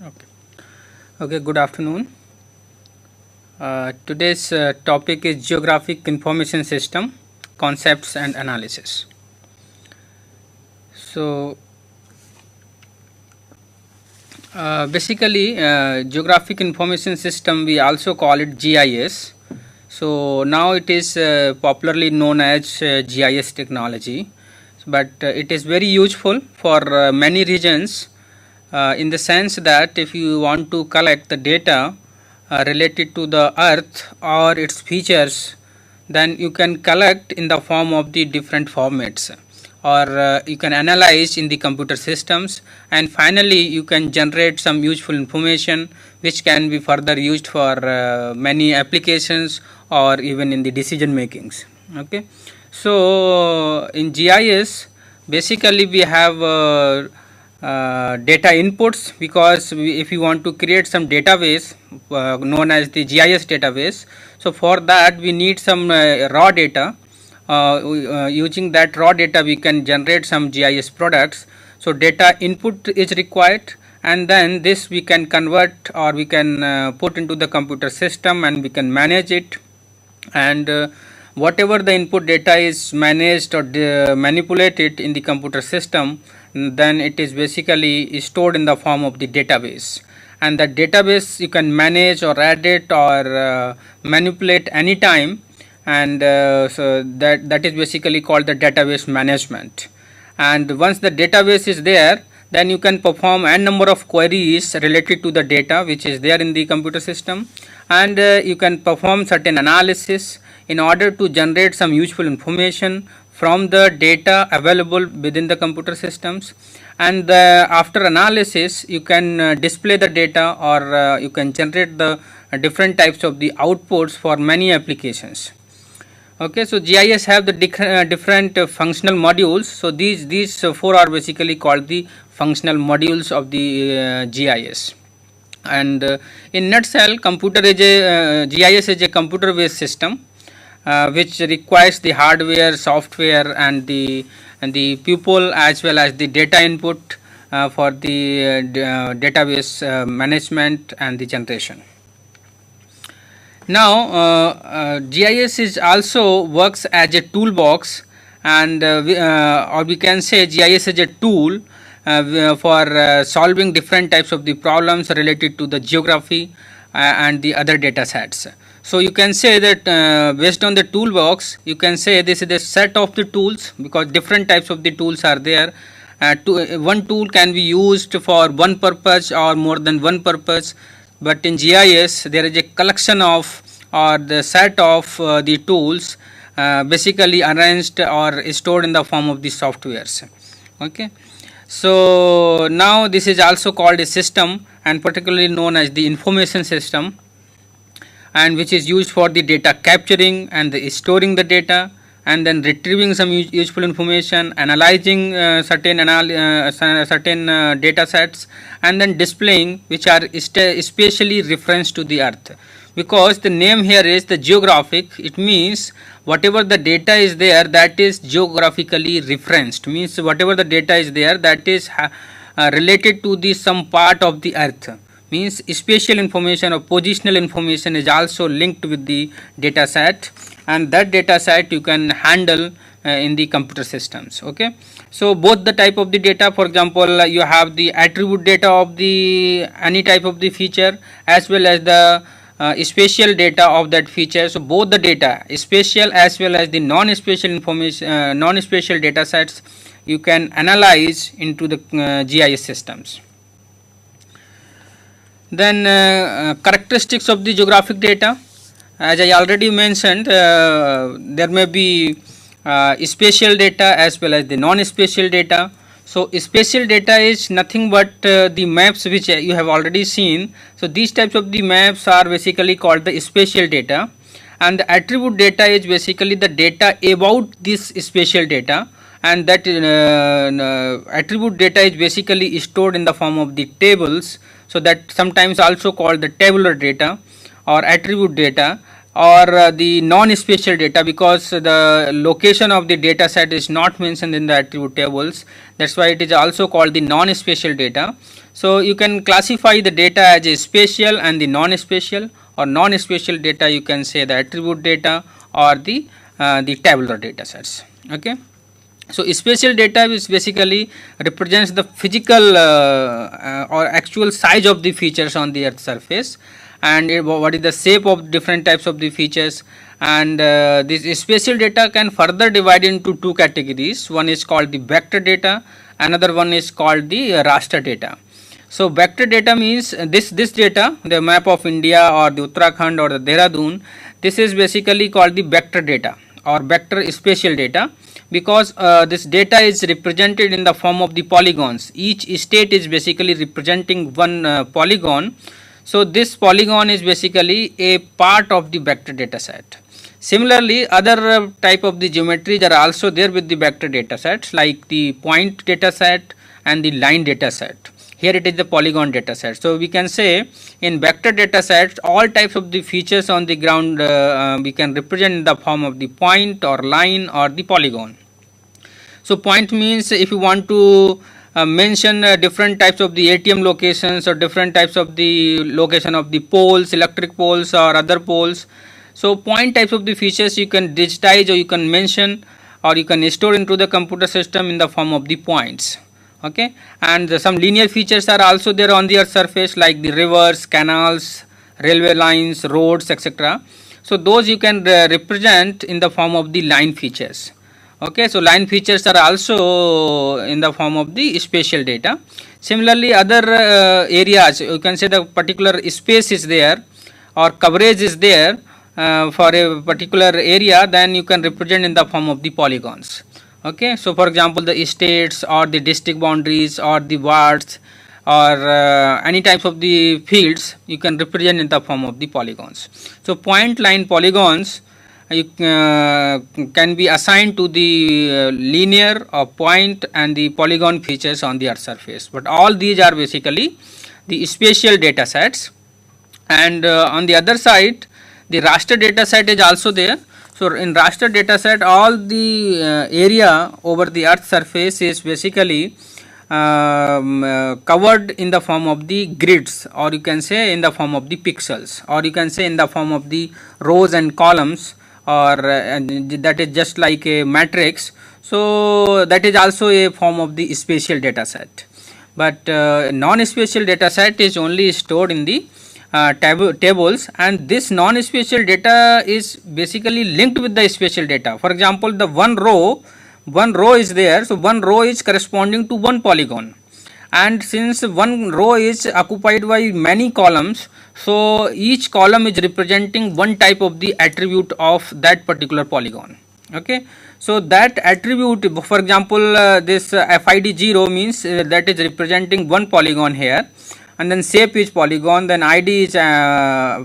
Okay. Okay. Good afternoon. Today's topic is Geographic Information System Concepts and Analysis. So, basically, Geographic Information System, we also call it GIS. So now it is popularly known as GIS technology, but it is very useful for many regions. In the sense that if you want to collect the data related to the earth or its features, then you can collect in the form of the different formats, or you can analyze in the computer systems, and finally you can generate some useful information which can be further used for many applications or even in the decision makings. Okay, so in GIS basically we have data inputs, because if you want to create some database known as the GIS database, so for that we need some raw data. Using that raw data we can generate some GIS products. So data input is required, and then this we can convert or we can put into the computer system and we can manage it, and whatever the input data is managed or manipulated in the computer system, then it is basically stored in the form of the database, and that database you can manage or add it or manipulate anytime, and so that is basically called the database management. And once the database is there, then you can perform n number of queries related to the data which is there in the computer system, and you can perform certain analysis in order to generate some useful information from the data available within the computer systems. And after analysis you can display the data, or you can generate the different types of the outputs for many applications. Okay, so GIS have the different functional modules. So these four are basically called the functional modules of the GIS. And in nutshell, GIS is a computer based system which requires the hardware, software, and the people as well as the data input for the database management and the generation. Now GIS is also works as a toolbox, and or we can say GIS is a tool for solving different types of the problems related to the geography and the other data sets. So you can say that based on the toolbox, you can say this is a set of the tools, because different types of the tools are there. One tool can be used for one purpose or more than one purpose, but in GIS there is a collection of, or the set of the tools basically arranged or stored in the form of the softwares. Okay, so now this is also called a system, and particularly known as the information system, and which is used for the data capturing and the storing the data, and then retrieving some useful information, analyzing certain data sets, and then displaying, which are especially referenced to the earth. Because the name here is the geographic, it means whatever the data is there that is geographically referenced, means whatever the data is there that is related to the some part of the earth, means spatial information or positional information is also linked with the data set, and that data set you can handle in the computer systems. Okay, so both the type of the data, for example you have the attribute data of the any type of the feature, as well as the spatial data of that feature. So both the data, spatial as well as the non-spatial information, non-spatial data sets, you can analyze into the GIS systems. Then characteristics of the geographic data, as I already mentioned, there may be spatial data as well as the non-spatial data. So spatial data is nothing but the maps which you have already seen. So these types of the maps are basically called the spatial data, and the attribute data is basically the data about this spatial data, and that attribute data is basically stored in the form of the tables. So that sometimes also called the tabular data or attribute data, or the non-spatial data, because the location of the data set is not mentioned in the attribute tables. That's why it is also called the non-spatial data. So you can classify the data as a spatial and the non-spatial, or non-spatial data you can say the attribute data or the tabular data sets. Okay. So spatial data is basically represents the physical or actual size of the features on the earth surface, and what is the shape of different types of the features. And this spatial data can further divide into two categories. One is called the vector data, another one is called the raster data. So vector data means this data, the map of India or the Uttarakhand or the Dehradun, this is basically called the vector data or vector spatial data, because this data is represented in the form of the polygons. Each state is basically representing one polygon. So this polygon is basically a part of the vector data set. Similarly, other type of the geometries are also there with the vector data sets, like the point data set and the line data set. Here it is the polygon data set. So we can say in vector data sets, all types of the features on the ground we can represent in the form of the point or line or the polygon. So point means if you want to mention different types of the ATM locations or different types of the location of the poles, electric poles or other poles. So point types of the features you can digitize or you can mention or you can store into the computer system in the form of the points. Okay, and some linear features are also there on the earth surface, like the rivers, canals, railway lines, roads, etc. So those you can represent in the form of the line features. Okay, so line features are also in the form of the spatial data. Similarly, other areas, you can say the particular space is there or coverage is there for a particular area, then you can represent in the form of the polygons. Okay, so for example, the states or the district boundaries or the wards or any types of the fields you can represent in the form of the polygons. So point, line, polygons you can be assigned to the linear or point and the polygon features on the earth surface, but all these are basically the spatial data sets. And on the other side, the raster data set is also there. So in raster data set, all the area over the earth surface is basically covered in the form of the grids, or you can say in the form of the pixels, or you can say in the form of the rows and columns, or that is just like a matrix. So that is also a form of the spatial data set, but non-spatial data set is only stored in the tables, and this non-spatial data is basically linked with the spatial data. For example, the one row is there, so one row is corresponding to one polygon, and since one row is occupied by many columns, so each column is representing one type of the attribute of that particular polygon. Okay, so that attribute, for example, this FID 0 means that is representing one polygon here, and then shape is polygon, then ID is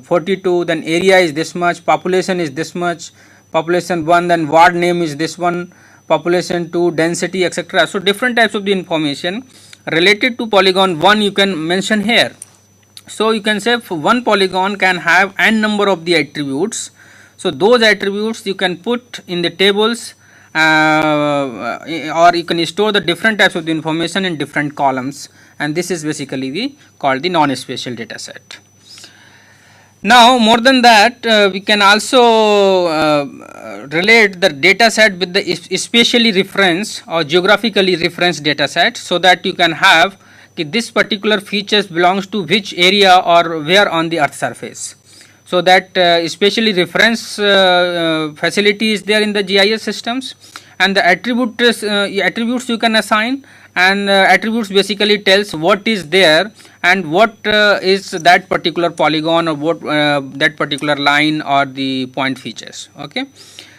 42, then area is this much, population is this much, population 1, then ward name is this one, population 2, density, etc. So different types of the information related to polygon 1 you can mention here. So you can say one polygon can have n number of the attributes. So those attributes you can put in the tables, or you can store the different types of the information in different columns, and this is basically called the non-spatial data set. Now more than that, we can also relate the data set with the spatially referenced or geographically referenced data set, so that you can have this particular features belongs to which area or where on the earth surface. So that spatially reference facility is there in the GIS systems, and the attributes you can assign, and attributes basically tells what is there and what is that particular polygon or what that particular line or the point features. Okay,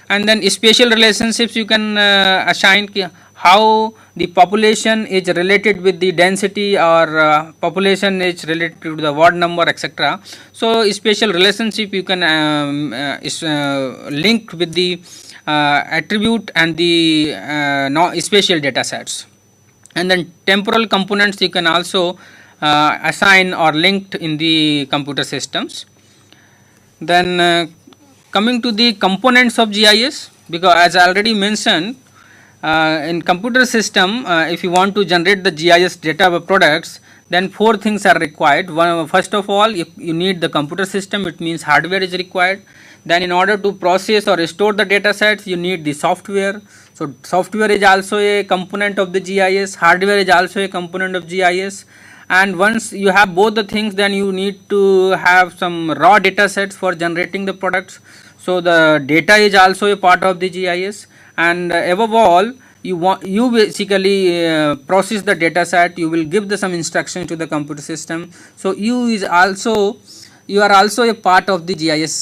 and then spatial relationships you can assign how the population is related with the density, or population is related to the ward number, etc. So spatial relationship you can is linked with the attribute and the spatial data sets. And then temporal components you can also assign or linked in the computer systems. Then coming to the components of GIS, because as I already mentioned, in computer system, if you want to generate the GIS data products, then four things are required. One, first of all, you need the computer system, it means hardware is required. Then in order to process or store the data sets, you need the software. So software is also a component of the GIS, hardware is also a component of GIS. And once you have both the things, then you need to have some raw data sets for generating the products. So the data is also a part of the GIS, and above all, you basically process the data set, you will give some instructions to the computer system. So you are also a part of the GIS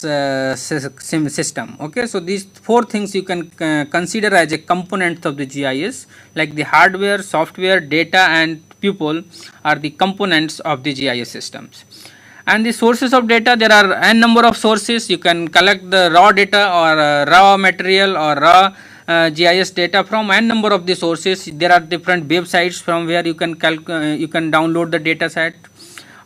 system. Okay, so these four things you can consider as a component of the GIS, like the hardware, software, data and people are the components of the GIS systems. And the sources of data, there are n number of sources. You can collect the raw data or raw material or raw GIS data from n number of the sources. There are different websites from where you can download the data set,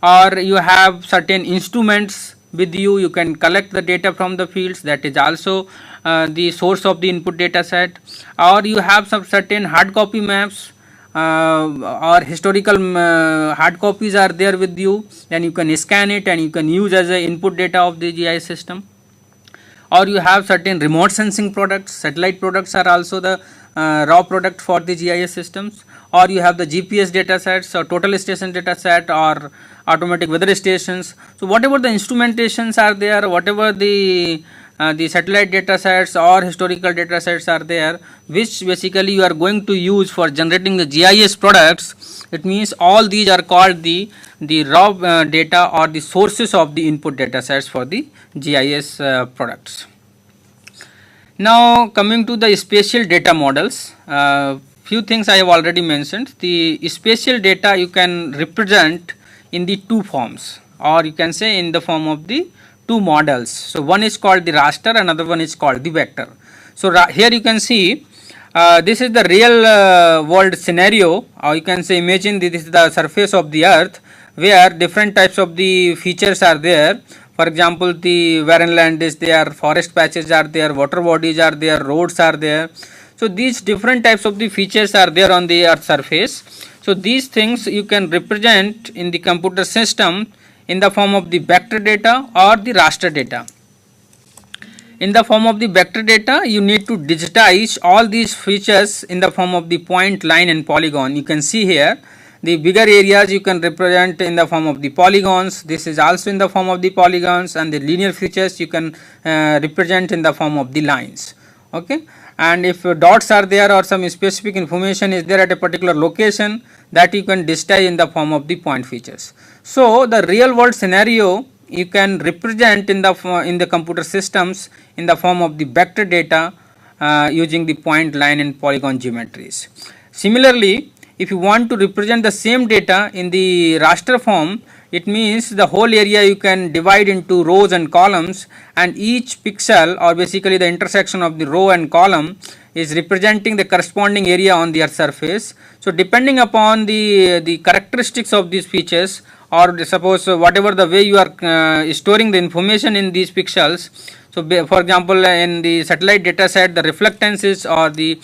or you have certain instruments with you, you can collect the data from the fields, that is also the source of the input data set. Or you have some certain hard copy maps or historical hard copies are there with you, then you can scan it and you can use as a input data of the GIS system. Or you have certain remote sensing products, satellite products are also the raw product for the GIS systems. Or you have the GPS data sets or total station data set or automatic weather stations. So whatever the instrumentations are there, whatever the satellite data sets or historical data sets are there, which basically you are going to use for generating the GIS products, it means all these are called the raw data or the sources of the input data sets for the GIS products. Now coming to the spatial data models, few things I have already mentioned. The spatial data you can represent in the two forms, or you can say in the form of the two models. So one is called the raster, another one is called the vector. So here you can see this is the real world scenario, or you can say imagine this is the surface of the earth where different types of the features are there. For example, the barren land is there, forest patches are there, water bodies are there, roads are there. So these different types of the features are there on the earth surface. So these things you can represent in the computer system in the form of the vector data or the raster data. In the form of the vector data, you need to digitize all these features in the form of the point, line and polygon. You can see here the bigger areas you can represent in the form of the polygons. This is also in the form of the polygons, and the linear features you can represent in the form of the lines. Okay, and if dots are there or some specific information is there at a particular location, that you can digitize in the form of the point features. So the real world scenario you can represent in the computer systems in the form of the vector data using the point, line and polygon geometries. Similarly, if you want to represent the same data in the raster form, it means the whole area you can divide into rows and columns, and each pixel or basically the intersection of the row and column is representing the corresponding area on the earth surface. So depending upon the characteristics of these features, or suppose whatever the way you are storing the information in these pixels. So for example, in the satellite data set, the reflectances or the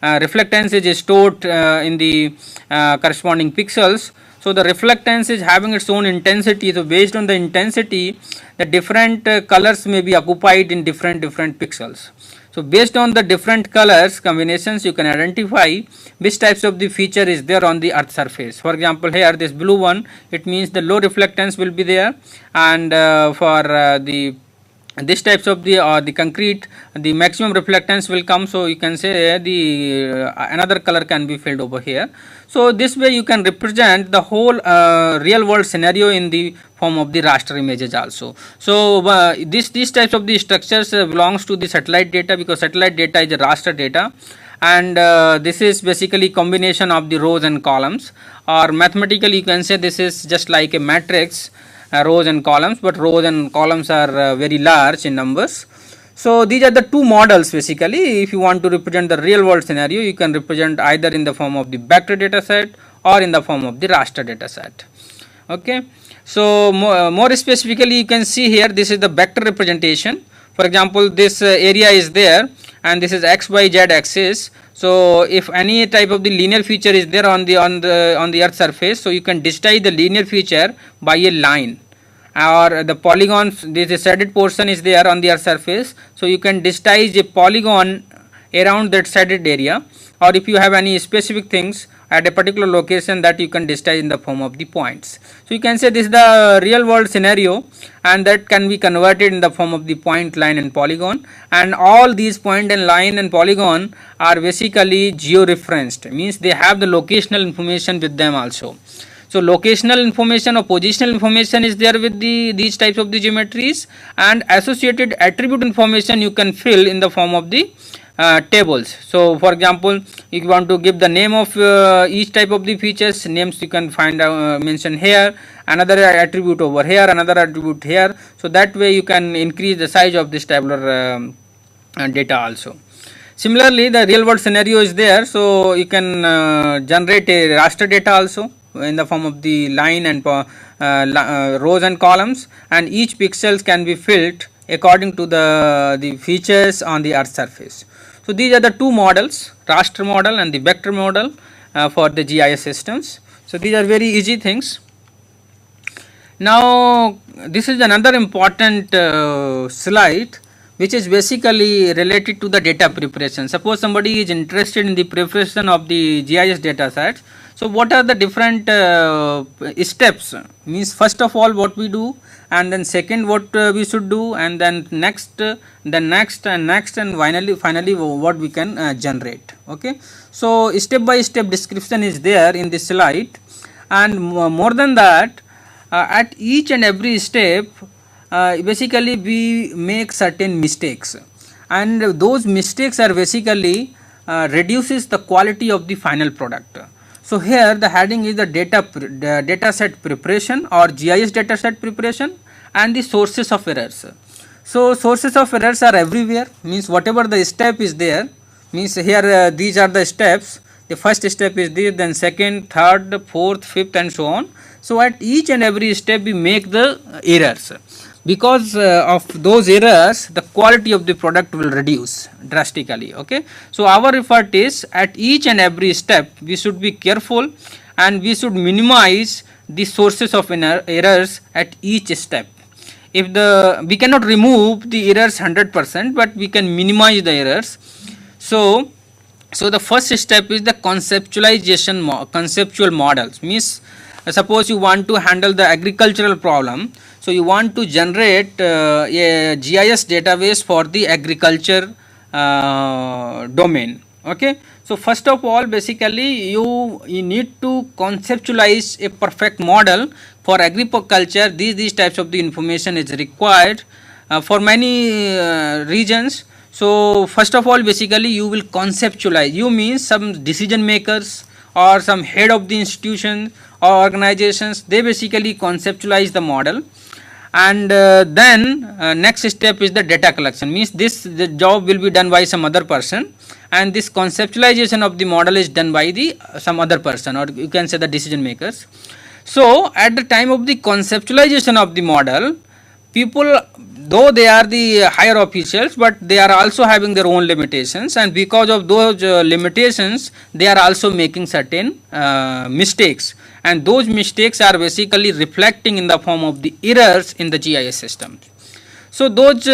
reflectance is stored in the corresponding pixels. So the reflectance is having its own intensity. So based on the intensity, the different colors may be occupied in different pixels. So based on the different colors combinations, you can identify which types of the feature is there on the earth surface. For example, here this blue one, it means the low reflectance will be there, and for this types of the concrete, the maximum reflectance will come. So you can say the another color can be filled over here. So this way you can represent the whole real world scenario in the form of the raster images also. So these types of the structures belongs to the satellite data, because satellite data is a raster data, and this is basically combination of the rows and columns, or mathematically you can say this is just like a matrix, rows and columns, but rows and columns are very large in numbers. So these are the two models basically. If you want to represent the real world scenario, you can represent either in the form of the vector data set or in the form of the raster data set. Okay, so more specifically you can see here, this is the vector representation. For example, this area is there, and this is x, y, z axis. So if any type of the linear feature is there on the earth surface, so you can digitize the linear feature by a line, or the polygon, this shaded portion is there on the earth surface, so you can digitize a polygon around that shaded area, or if you have any specific things at a particular location, that you can digitize in the form of the points. So you can say this is the real world scenario, and that can be converted in the form of the point, line and polygon, and all these point and line and polygon are basically geo-referenced, means they have the locational information with them also. So locational information or positional information is there with these types of the geometries, and associated attribute information you can fill in the form of the tables. So for example, if you want to give the name of each type of the features, names you can find mention here, another attribute over here, another attribute here, so that way you can increase the size of this tabular data also. Similarly, the real world scenario is there, so you can generate a raster data also in the form of the line and rows and columns, and each pixels can be filled according to the features on the earth surface. So these are the two models, raster model and the vector model for the GIS systems. So these are very easy things. Now this is another important slide, which is basically related to the data preparation. Suppose somebody is interested in the preparation of the GIS data sets. So what are the different steps? Means first of all what we do, and then second what we should do, and then next, then next and next, and finally what we can generate. Okay. So step by step description is there in this slide, and more than that, at each and every step basically we make certain mistakes, and those mistakes are basically reduces the quality of the final product. So here the heading is the data set preparation or GIS data set preparation, and the sources of errors. So sources of errors are everywhere, means whatever the step is there, means here these are the steps. The first step is this, then second, third, fourth, fifth and so on. So at each and every step we make the errors. Because of those errors, the quality of the product will reduce drastically. Okay. So our effort is at each and every step we should be careful, and we should minimize the sources of errors at each step. If we cannot remove the errors 100%, but we can minimize the errors. So the first step is the conceptual models. Means suppose you want to handle the agricultural problem, so you want to generate a GIS database for the agriculture domain. Okay. So first of all, basically you need to conceptualize a perfect model for agriculture. These types of the information is required for many regions. So first of all, basically you will conceptualize. You mean some decision makers or some head of the institution or organizations, they basically conceptualize the model, and then next step is the data collection. Means the job will be done by some other person, and this conceptualization of the model is done by some other person, or you can say the decision makers. So at the time of the conceptualization of the model, people, though they are the higher officials, but they are also having their own limitations, and because of those limitations they are also making certain mistakes, and those mistakes are basically reflecting in the form of the errors in the GIS system. So those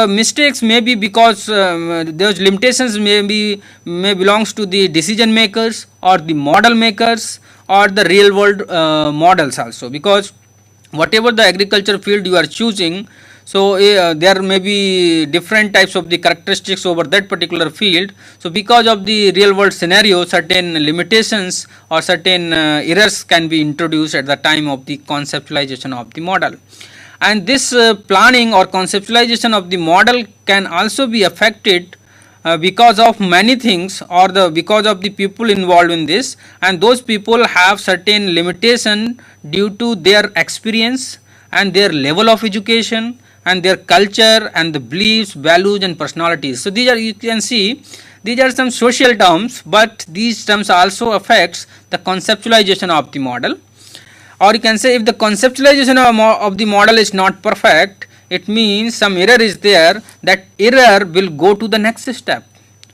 mistakes may be because those limitations may belongs to the decision makers or the model makers or the real world models also, because whatever the agriculture field you are choosing, so there may be different types of the characteristics over that particular field. So because of the real world scenario, certain limitations or certain errors can be introduced at the time of the conceptualization of the model. And this planning or conceptualization of the model can also be affected because of many things, or because of the people involved in this, and those people have certain limitation due to their experience and their level of education and their culture and the beliefs, values and personalities. So these are, you can see, these are some social terms, but these terms also affects the conceptualization of the model. Or you can say, if the conceptualization of the model is not perfect, it means some error is there. That error will go to the next step.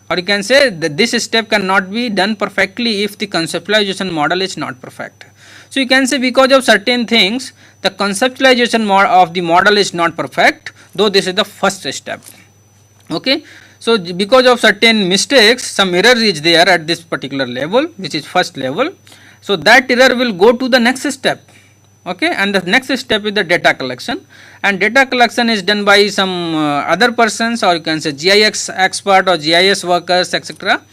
or you can say that this step cannot be done perfectly if the conceptualization model is not perfect. So you can say because of certain things the conceptualization of the model is not perfect, though this is the first step. Okay. So because of certain mistakes, some error is there at this particular level, which is first level. So that error will go to the next step. Okay, and the next step is the data collection, and data collection is done by some other persons, or you can say GIS expert or GIS workers, etc.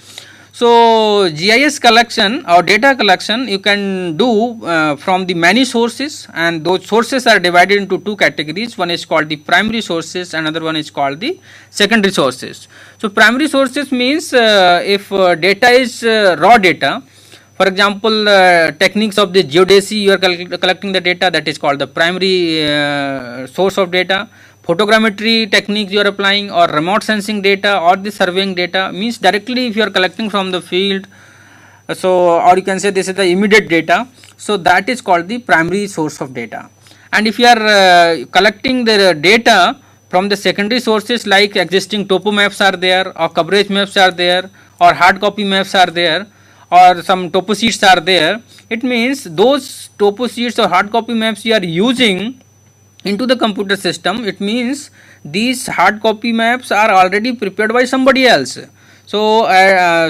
So GIS collection or data collection you can do from the many sources, and those sources are divided into two categories. One is called the primary sources, another one is called the secondary sources. So primary sources means if data is raw data. For example, techniques of the geodesy, you are collecting the data, that is called the primary source of data. Photogrammetry techniques you are applying, or remote sensing data, or the surveying data, means directly if you are collecting from the field. So, or you can say this is the immediate data. So that is called the primary source of data. And if you are collecting the data from the secondary sources, like existing topo maps are there, or coverage maps are there, or hard copy maps are there, or some topo sheets are there, it means those topo sheets or hard copy maps you are using into the computer system. It means these hard copy maps are already prepared by somebody else. So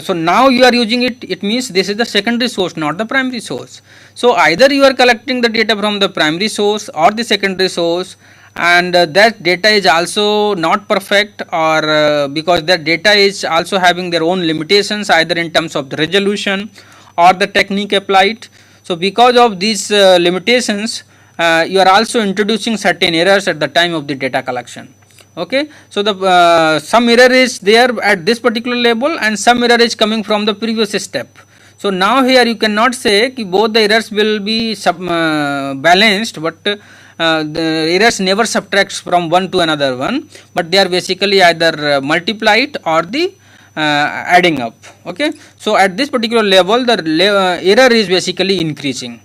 so now you are using it, it means this is the secondary source, not the primary source. So either you are collecting the data from the primary source or the secondary source, and that data is also not perfect, or because that data is also having their own limitations, either in terms of the resolution or the technique applied. So because of these limitations, you are also introducing certain errors at the time of the data collection. Okay. So the some error is there at this particular level, and some error is coming from the previous step. So now here you cannot say ki both the errors will be balanced, but the errors never subtracts from one to another one, but they are basically either multiplied or the adding up. Okay. So at this particular level the error is basically increasing,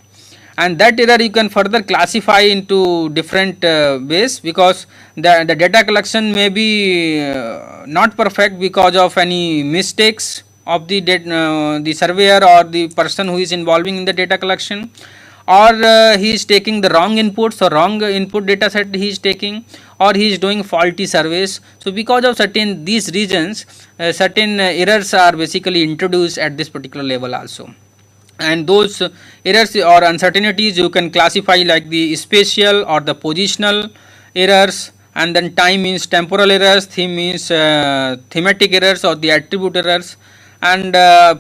and that error you can further classify into different ways, because the data collection may be not perfect because of any mistakes of the surveyor or the person who is involving in the data collection, or he is taking the wrong inputs or wrong input data set he is taking, or he is doing faulty surveys. So because of certain these reasons, certain errors are basically introduced at this particular level also. And those errors or uncertainties you can classify like the spatial or the positional errors, and then time means temporal errors, theme means thematic errors or the attribute errors, and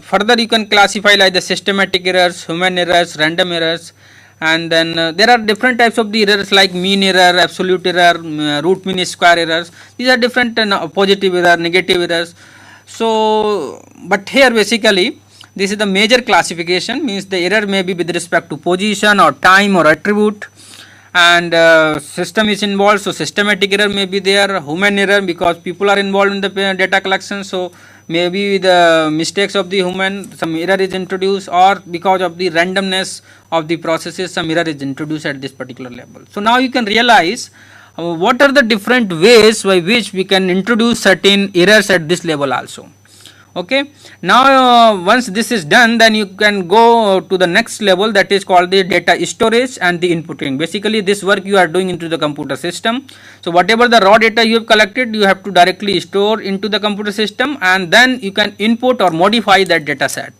further you can classify like the systematic errors, human errors, random errors, and then there are different types of the errors like mean error, absolute error, root mean square errors. These are different positive error, negative errors. So but here basically this is the major classification, means the error may be with respect to position or time or attribute, and system is involved, so systematic error may be there, human error because people are involved in the data collection, so maybe the mistakes of the human, some error is introduced, or because of the randomness of the processes some error is introduced at this particular level. So now you can realize what are the different ways by which we can introduce certain errors at this level also. Okay. Now once this is done, then you can go to the next level, that is called the data storage and the inputting. Basically this work you are doing into the computer system. So whatever the raw data you have collected, you have to directly store into the computer system, and then you can input or modify that data set.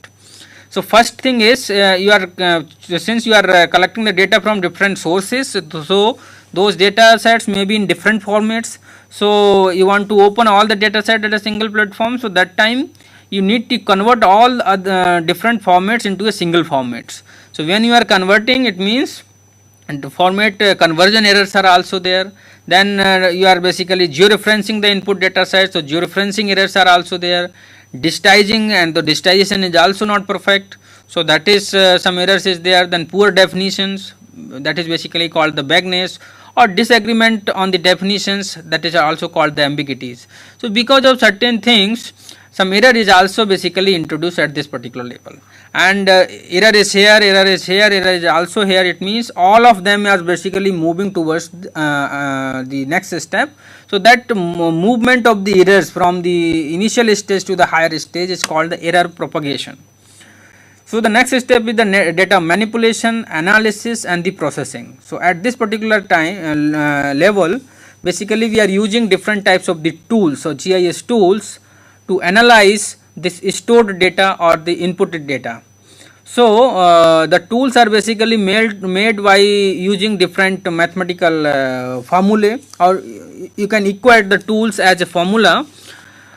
So first thing is you are since you are collecting the data from different sources, so those data sets may be in different formats. So you want to open all the data set at a single platform, so that time you need to convert all different formats into a single formats. So when you are converting, it means and format conversion errors are also there. Then you are basically georeferencing the input data set, so georeferencing errors are also there. Digitizing, and the digitization is also not perfect, so that is some errors is there. Then poor definitions, that is basically called the vagueness, or disagreement on the definitions, that is also called the ambiguities. So because of certain things, some error is also basically introduced at this particular level. and error is here, error is here, error is also here. It means all of them are basically moving towards the next step. So that movement of the errors from the initial stage to the higher stage is called the error propagation. So the next step is the data manipulation, analysis and the processing. So at this particular time level, basically we are using different types of the tools, so GIS tools, to analyze this stored data or the inputted data. So the tools are basically made by using different mathematical formulae, or you can equate the tools as a formula.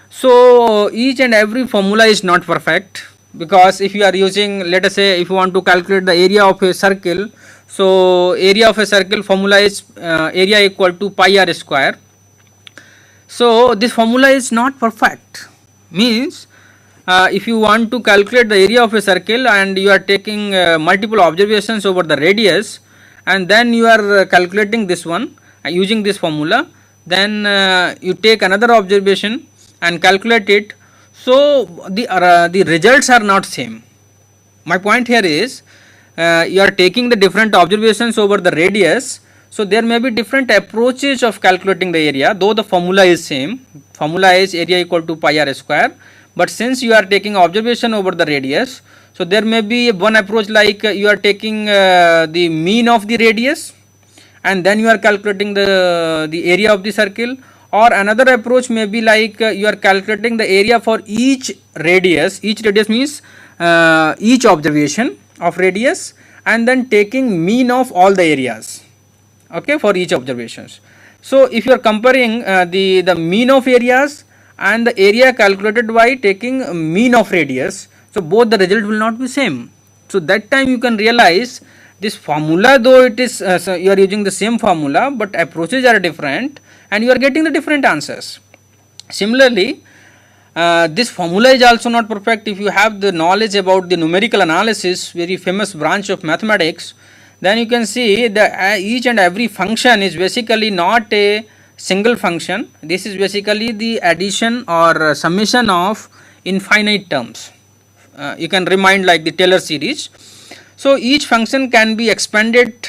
So each and every formula is not perfect, because if you are using, let us say, if you want to calculate the area of a circle, so area of a circle formula is area equal to pi r square. So this formula is not perfect, means if you want to calculate the area of a circle and you are taking multiple observations over the radius, and then you are calculating this one using this formula, then you take another observation and calculate it. So the results are not same. My point here is you are taking the different observations over the radius, so there may be different approaches of calculating the area, though the formula is same. Formula is area equal to pi r square, but since you are taking observation over the radius, so there may be one approach like you are taking the mean of the radius and then you are calculating the area of the circle, or another approach may be like you are calculating the area for each radius. Each radius means each observation of radius, and then taking mean of all the areas, okay, for each observations. So if you are comparing the mean of areas and the area calculated by taking mean of radius, so both the result will not be same. So that time you can realize this formula, though it is so you are using the same formula, but approaches are different and you are getting the different answers. Similarly, this formula is also not perfect. If you have the knowledge about the numerical analysis, very famous branch of mathematics, then you can see that each and every function is basically not a single function. This is basically the addition or summation of infinite terms. You can remind like the Taylor series. So each function can be expanded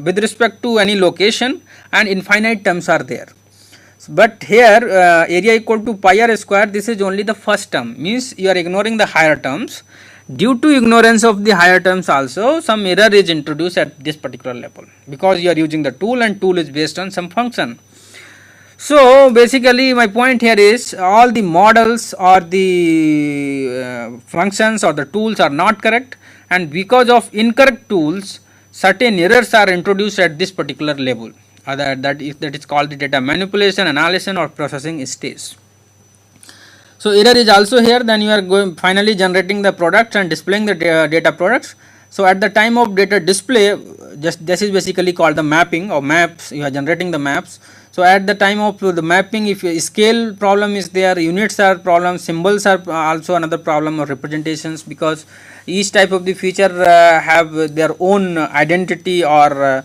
with respect to any location, and infinite terms are there. But here area equal to pi r square, this is only the first term, means you are ignoring the higher terms. Due to ignorance of the higher terms also, some error is introduced at this particular level, because you are using the tool and tool is based on some function. So basically my point here is all the models or the functions or the tools are not correct, and because of incorrect tools certain errors are introduced at this particular level, that is called the data manipulation, analysis or processing stage. So error is also here. Then you are finally generating the products and displaying the data products. So at the time of data display, just this is basically called the mapping or maps. You are generating the maps. So at the time of the mapping, if a scale problem is there, units are problem, symbols are also another problem, or representations, because each type of the feature have their own identity or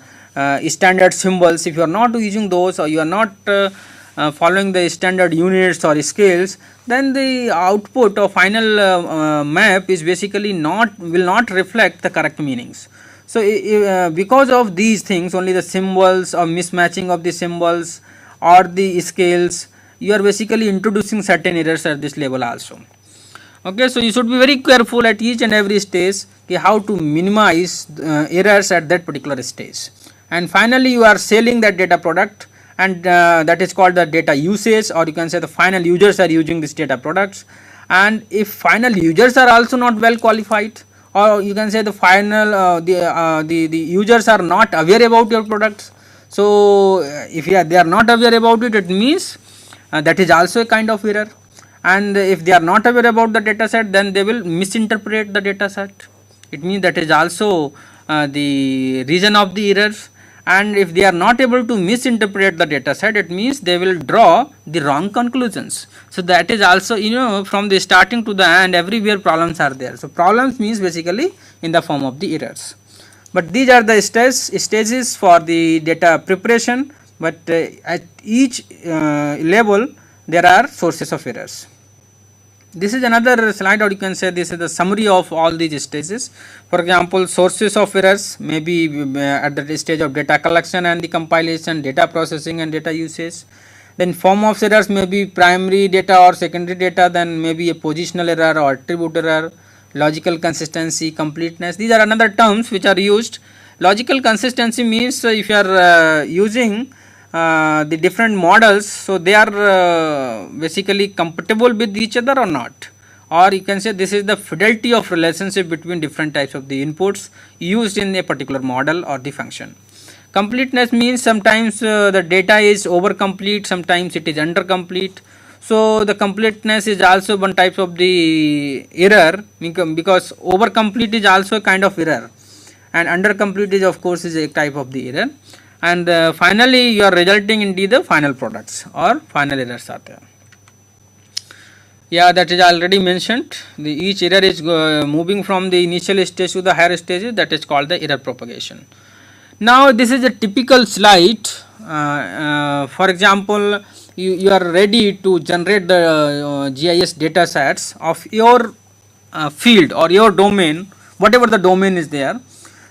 standard symbols. If you are not using those, or you are not following the standard units or scales, then the output or final map is basically will not reflect the correct meanings. So because of these things, only the symbols or mismatching of the symbols or the scales, you are basically introducing certain errors at this level also. Okay, so you should be very careful at each and every stage how to minimize errors at that particular stage. And finally you are selling that data product, and that is called the data usage, or you can say the final users are using this data products. And if final users are also not well qualified, or you can say the final the users are not aware about your products, so if they are not aware about it, it means that is also a kind of error. And if they are not aware about the data set, then they will misinterpret the data set. It means that is also the reason of the errors. And if they are not able to misinterpret the data set, it means they will draw the wrong conclusions. So that is also, from the starting to the end, everywhere problems are there. So problems means basically in the form of the errors. But these are the stages for the data preparation, but at each level there are sources of errors. This is another slide, or you can say this is the summary of all these stages. For example, sources of errors may be at the stage of data collection and the compilation, data processing and data usage. Then form of errors may be primary data or secondary data, then maybe a positional error or attribute error, logical consistency, completeness. These are another terms which are used. Logical consistency means if you are using the different models, so they are basically compatible with each other or not, or you can say this is the fidelity of relationship between different types of the inputs used in a particular model or the function. Completeness means sometimes the data is over complete, sometimes it is under complete. So the completeness is also one type of the error, because over complete is also a kind of error, and under complete is of course is a type of the error. And finally you are resulting into the final products or final errors are there. Yeah, that is already mentioned. Each error is moving from the initial stage to the higher stages, that is called the error propagation. Now this is a typical slide. For example, you are ready to generate the GIS data sets of your field or your domain, whatever the domain is there.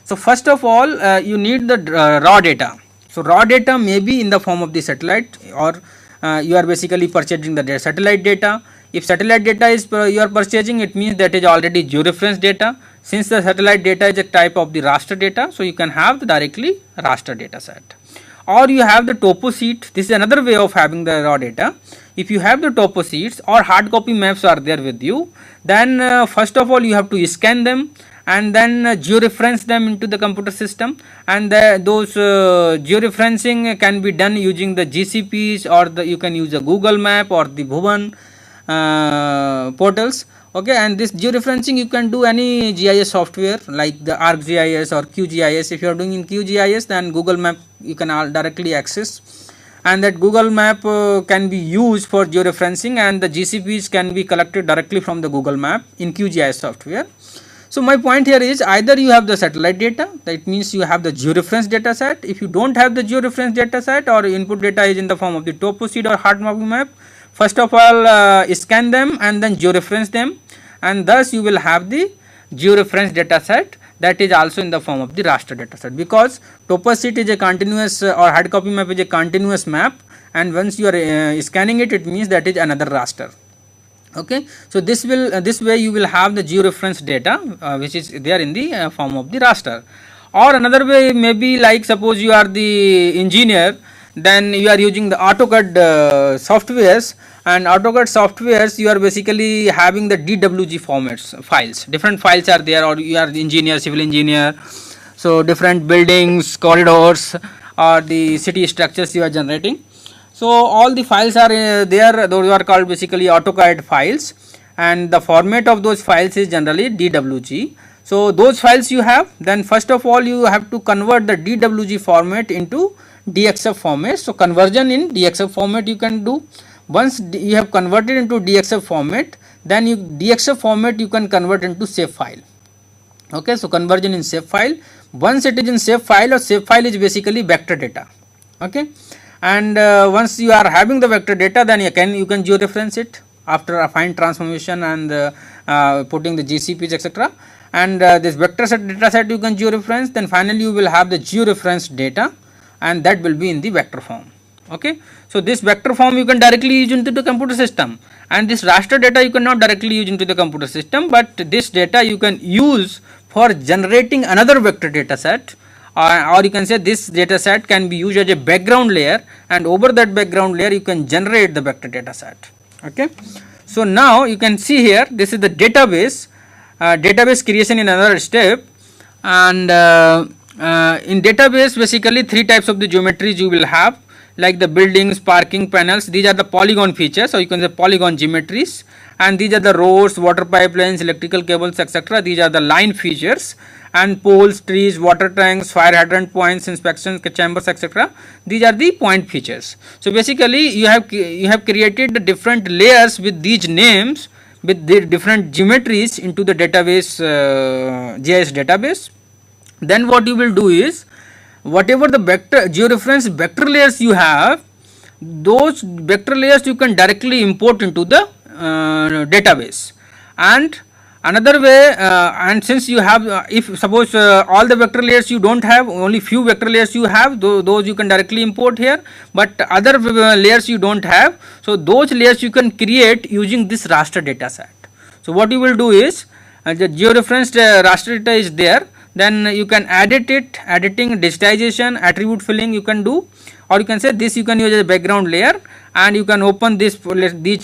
So first of all you need the raw data. So raw data may be in the form of the satellite, or you are basically purchasing the satellite data. If satellite data is you are purchasing, it means that is already georeference data. Since the satellite data is a type of the raster data, so you can have the directly raster data set. Or you have the topo sheet. This is another way of having the raw data. If you have the topo sheets or hard copy maps are there with you, then first of all you have to scan them and then georeference them into the computer system, and those georeferencing can be done using the GCPs, or you can use a Google map or the Bhuvan portals. Okay, and this georeferencing you can do any GIS software like the ArcGIS or QGIS. If you are doing in QGIS, then Google map you can directly access, and that Google map can be used for georeferencing, and the GCPs can be collected directly from the Google map in QGIS software. So my point here is either you have the satellite data, that means you have the georeference data set. If you don't have the georeference data set, or input data is in the form of the topo sheet or hard copy map, first of all scan them and then georeference them, and thus you will have the georeference data set that is also in the form of the raster data set, because topo sheet is a continuous or hard copy map is a continuous map, and once you are scanning it, it means that is another raster. Okay, so this way you will have the georeference data which is there in the form of the raster. Or another way may be like, suppose you are the engineer, then you are using the AutoCAD softwares, and AutoCAD softwares you are basically having the DWG formats files, different files are there, or you are the engineer, civil engineer, so different buildings, corridors, or the city structures you are generating. So all the files are there, those are called basically AutoCAD files, and the format of those files is generally DWG. So those files you have, then first of all you have to convert the DWG format into DXF format. So conversion in DXF format you can do. Once you have converted into DXF format, then DXF format you can convert into shape file. Okay, so conversion in shape file. Once it is in shape file, or shape file is basically vector data. Okay, and once you are having the vector data, then you can georeference it after a fine transformation and putting the GCPs etc. And this vector set data set you can georeference. Then finally you will have the georeferenced data, and that will be in the vector form. Okay, so this vector form you can directly use into the computer system, and this raster data you cannot directly use into the computer system, but this data you can use for generating another vector data set, or you can say this data set can be used as a background layer, and over that background layer you can generate the vector data set. Okay, so now you can see here, this is the database, database creation in another step. And in database basically three types of the geometries you will have, like the buildings, parking, panels. These are the polygon features, or you can say polygon geometries, and these are the roads, water pipelines, electrical cables etc. These are the line features, and poles, trees, water tanks, fire hydrant points, inspection chambers etc. These are the point features. So basically you have created the different layers with these names, with the different geometries into the database, GIS database. Then what you will do is, whatever the vector georeference vector layers you have, those vector layers you can directly import into the database. And another way, and since you have if suppose all the vector layers you don't have, only few vector layers you have, those you can directly import here, but other layers you don't have, so those layers you can create using this raster data set. So what you will do is, the georeferenced raster data is there, then you can edit it, editing, digitization, attribute filling you can do, or you can say this you can use as a background layer, and you can open these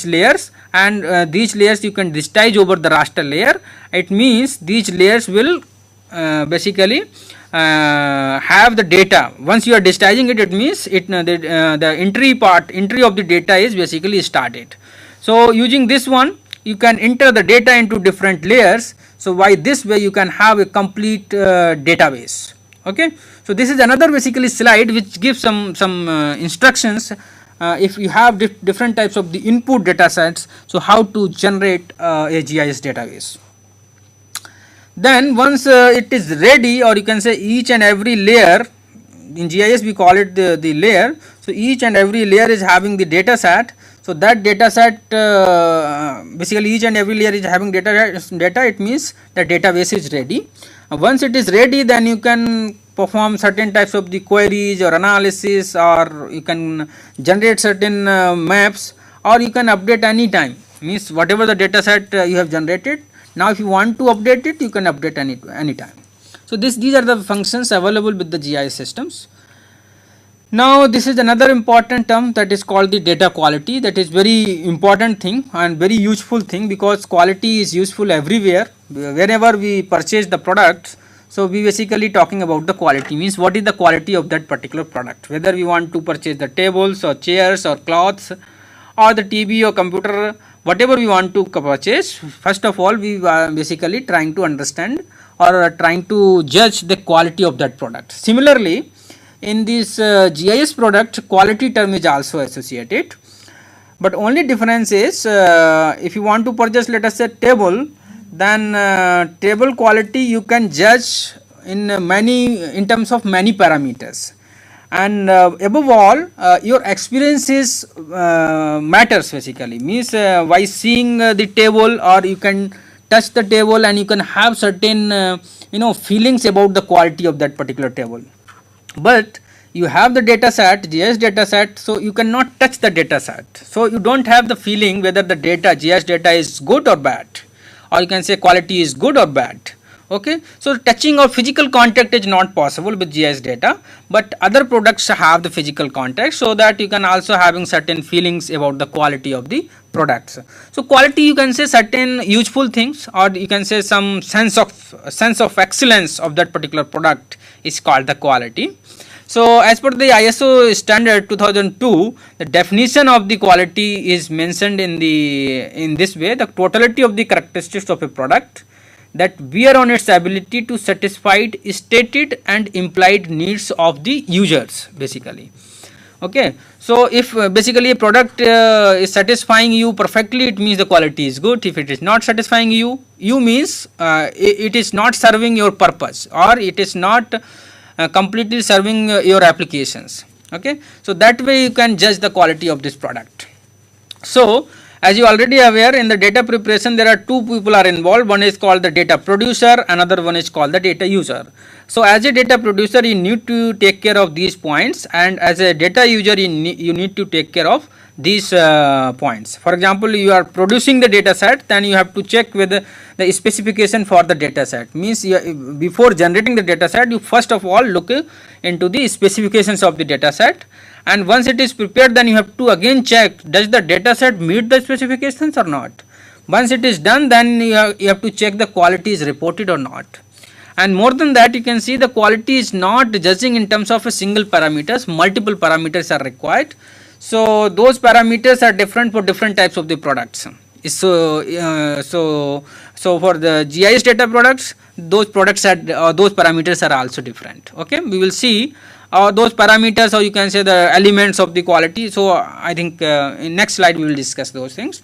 layers, and these layers you can digitize over the raster layer. It means these layers will basically have the data. Once you are digitizing it, it means the entry of the data is basically started. So using this one you can enter the data into different layers. So by this way you can have a complete database. Okay, so this is another basically slide which gives some instructions if you have different types of the input data sets, so how to generate a GIS database. Then once it is ready, or you can say each and every layer, in GIS we call it the layer, so each and every layer is having the data set. So that data set, basically each and every layer is having data, it means the database is ready. Once it is ready, then you can perform certain types of the queries or analysis, or you can generate certain maps, or you can update anytime, means whatever the data set you have generated, now if you want to update it, you can update anytime. So these are the functions available with the GIS systems. Now this is another important term, that is called the data quality. That is very important thing and very useful thing, because quality is useful everywhere. Whenever we purchase the product, so we basically talking about the quality, means what is the quality of that particular product, whether we want to purchase the tables or chairs or cloths or the TV or computer, whatever we want to purchase. First of all, we are basically trying to understand or trying to judge the quality of that product. Similarly, in this GIS product, quality term is also associated, but only difference is if you want to purchase, let us say, table, then table quality you can judge in terms of many parameters, and above all your experiences matters basically, means by seeing the table, or you can touch the table and you can have certain feelings about the quality of that particular table. But you have the data set, GIS data set, so you cannot touch the data set, so you don't have the feeling whether the data, GIS data is good or bad, or you can say quality is good or bad. Okay, so touching of physical contact is not possible with GIS data, but other products have the physical contact, so that you can also having certain feelings about the quality of the products. So quality, you can say certain useful things, or you can say some sense of excellence of that particular product is called the quality. So as per the ISO standard 2002, the definition of the quality is mentioned in this way: the totality of the characteristics of a product that bear on its ability to satisfy stated and implied needs of the users, basically. Okay, so if basically a product is satisfying you perfectly, it means the quality is good. If it is not satisfying you means it is not serving your purpose, or it is not completely serving your applications. Okay, so that way you can judge the quality of this product. So as you already aware, in the data preparation there are two people are involved. One is called the data producer, another one is called the data user. So as a data producer, you need to take care of these points, and as a data user you need to take care of these points. For example, you are producing the data set, then you have to check with the specification for the data set. Means before generating the data set, you first of all look into the specifications of the data set, and once it is prepared, then you have to again check, does the data set meet the specifications or not. Once it is done, then you have to check the quality is reported or not. And more than that, you can see the quality is not judging in terms of a single parameters, multiple parameters are required. So those parameters are different for different types of the products. So for the GIS data products, those parameters are also different. Okay, we will see those parameters, or you can say the elements of the quality. So I think in next slide we will discuss those things.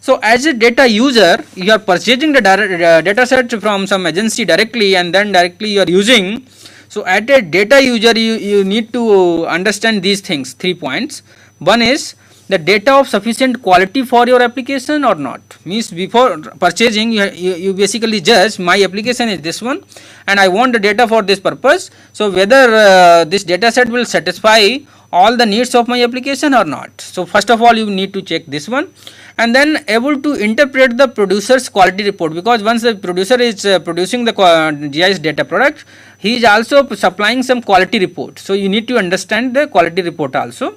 So as a data user, you are purchasing the data set from some agency directly, and then directly you are using. So as a data user, you need to understand these things, 3 points. One is the data of sufficient quality for your application or not. Means before purchasing you basically judge my application is this one and I want the data for this purpose. So whether this data set will satisfy all the needs of my application or not. So first of all you need to check this one, and then able to interpret the producer's quality report, because once the producer is producing the GIS data product, he is also supplying some quality report. So you need to understand the quality report also,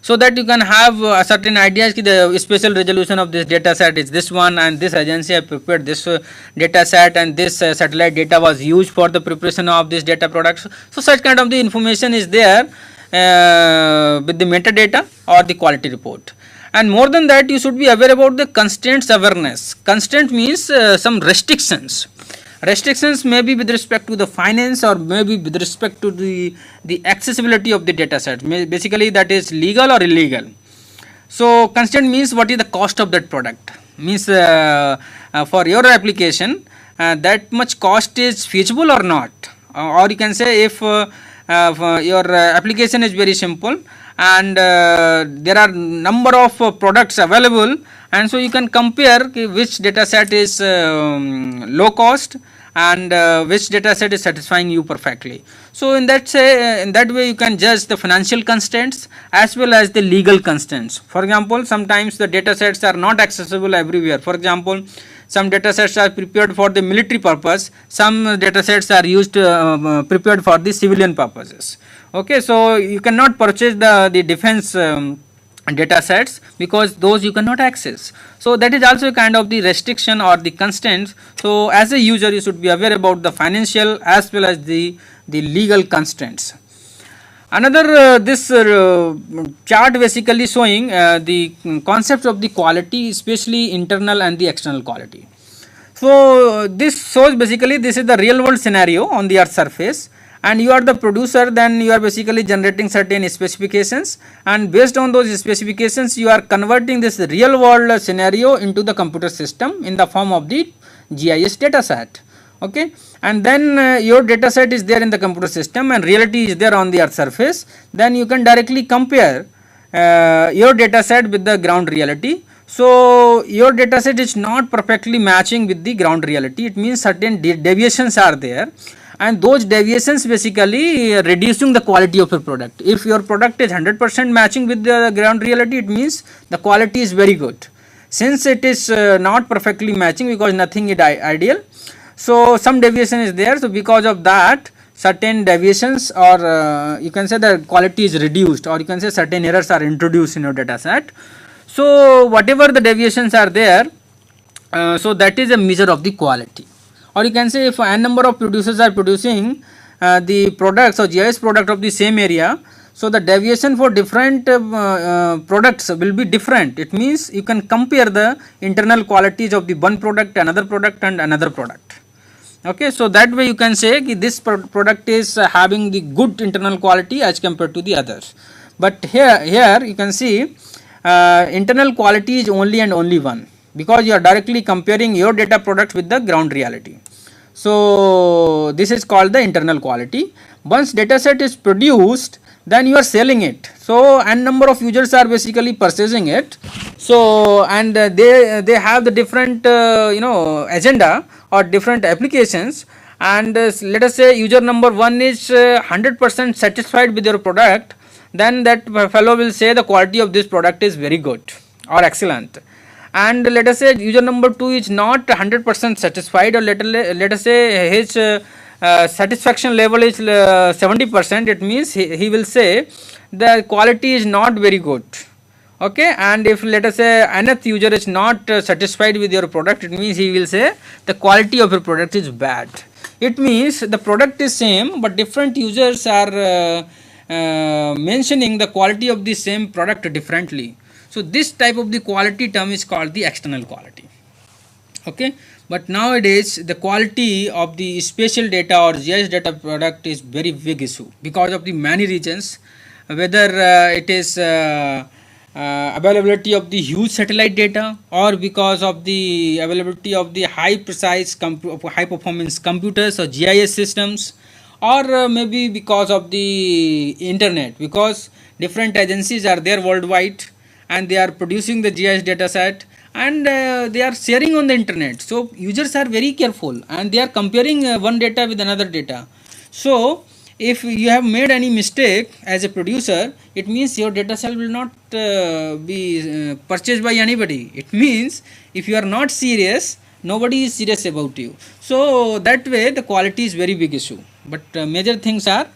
so that you can have a certain ideas ki the spatial resolution of this data set is this one, and this agency have prepared this data set, and this satellite data was used for the preparation of this data products. So such kind of the information is there with the metadata or the quality report. And more than that, you should be aware about the constraints awareness. Constraint means some restrictions. Restrictions may be with respect to the finance or maybe with respect to the accessibility of the data set. Basically that is legal or illegal. So constraint means what is the cost of that product. Means for your application that much cost is feasible or not. Or you can say if your application is very simple and there are number of products available, and so you can compare which data set is low cost and which data set is satisfying you perfectly. So in that way you can judge the financial constraints as well as the legal constraints. For example, sometimes the data sets are not accessible everywhere. For example, some data sets are prepared for the military purpose, some data sets are used prepared for the civilian purposes. Okay, so you cannot purchase the defense data sets because those you cannot access. So that is also a kind of the restriction or the constraints. So as a user you should be aware about the financial as well as the legal constraints. Another this chart basically showing the concepts of the quality, especially internal and the external quality. So this shows basically this is the real world scenario on the earth surface, and you are the producer, then you are basically generating certain specifications, and based on those specifications you are converting this real world scenario into the computer system in the form of the GIS data set. Okay, and then your data set is there in the computer system and reality is there on the earth surface. Then you can directly compare your data set with the ground reality. So your data set is not perfectly matching with the ground reality. It means certain deviations are there, and those deviations basically reducing the quality of your product. If your product is 100% matching with the ground reality, it means the quality is very good. Since it is not perfectly matching because nothing is ideal, so some deviation is there. So because of that certain deviations or you can say the quality is reduced, or you can say certain errors are introduced in your data set. So whatever the deviations are there, so that is a measure of the quality. Or you can say if n number of producers are producing the products or GIS product of the same area, so the deviation for different products will be different. It means you can compare the internal qualities of the one product, another product and another product. Okay, so that way you can say this product is having the good internal quality as compared to the others. But here you can see internal quality is only and only one, because you are directly comparing your data product with the ground reality. So this is called the internal quality. Once data set is produced, then you are selling it. So n number of users are basically purchasing it. So and they have the different agenda or different applications, and let us say user number 1 is 100% satisfied with your product, then that fellow will say the quality of this product is very good or excellent. And let us say user number 2 is not 100% satisfied, or let us say his satisfaction level is 70%. It means he will say the quality is not very good. Okay, and if let us say nth user is not satisfied with your product, it means he will say the quality of your product is bad. It means the product is same, but different users are mentioning the quality of the same product differently. So this type of the quality term is called the external quality. Okay, but nowadays the quality of the spatial data or GIS data product is very big issue because of the many reasons, whether it is availability of the huge satellite data, or because of the availability of the high performance computers or GIS systems, or maybe because of the internet, because different agencies are there worldwide and they are producing the GIS data set, and they are sharing on the internet. So users are very careful and they are comparing one data with another data. So if you have made any mistake as a producer, it means your data set will not be purchased by anybody. It means if you are not serious, nobody is serious about you. So that way the quality is very big issue. But major things are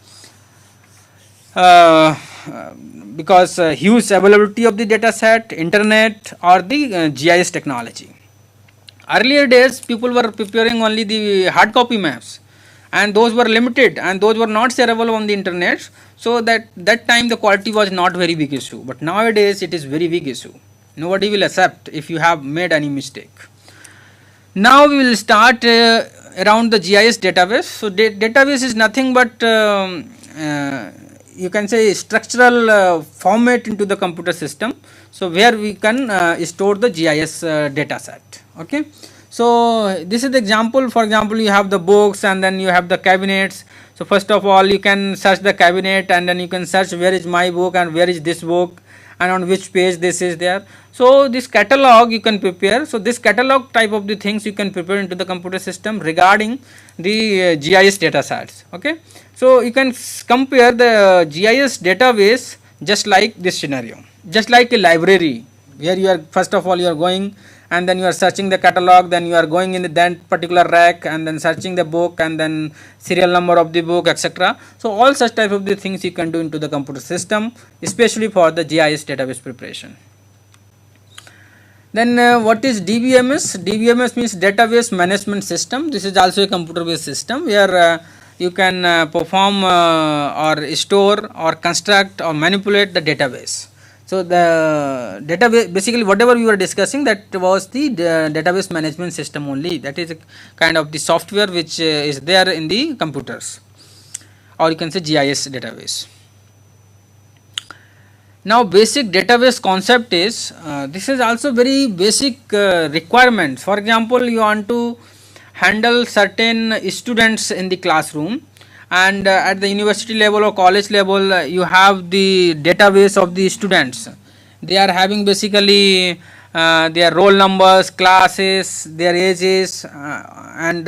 uh, because huge availability of the data set, internet, or the GIS technology. Earlier days people were preparing only the hard copy maps, and those were limited and those were not shareable on the internet, so that time the quality was not very big issue. But nowadays it is very big issue. Nobody will accept if you have made any mistake. Now we will start around the GIS database. So database is nothing but you can say structural format into the computer system, so where we can store the GIS data set. Okay, so this is the example. For example, you have the books and then you have the cabinets. So first of all you can search the cabinet and then you can search where is my book and where is this book and on which page this is there. So this catalog you can prepare. So this catalog type of the things you can prepare into the computer system regarding the GIS data sets. Okay, so you can compare the GIS database just like this scenario, just like a library where you are first of all you are going and then you are searching the catalog, then you are going in that particular rack and then searching the book and then serial number of the book, etc. So all such type of the things you can do into the computer system, especially for the GIS database preparation. Then what is DBMS? DBMS means database management system. This is also a computer based system where you can perform or store or construct or manipulate the database. So the database, basically whatever we were discussing, that was the database management system only. That is a kind of the software which is there in the computers, or you can say GIS database. Now basic database concept is, this is also very basic requirements. For example, you want to handle certain students in the classroom, and at the university level or college level you have the database of the students. They are having basically their roll numbers, classes, their ages, and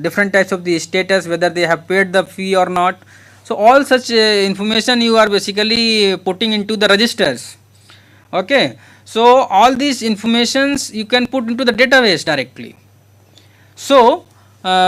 different types of the status, whether they have paid the fee or not. So all such information you are basically putting into the registers. Okay, so all these informations you can put into the database directly. So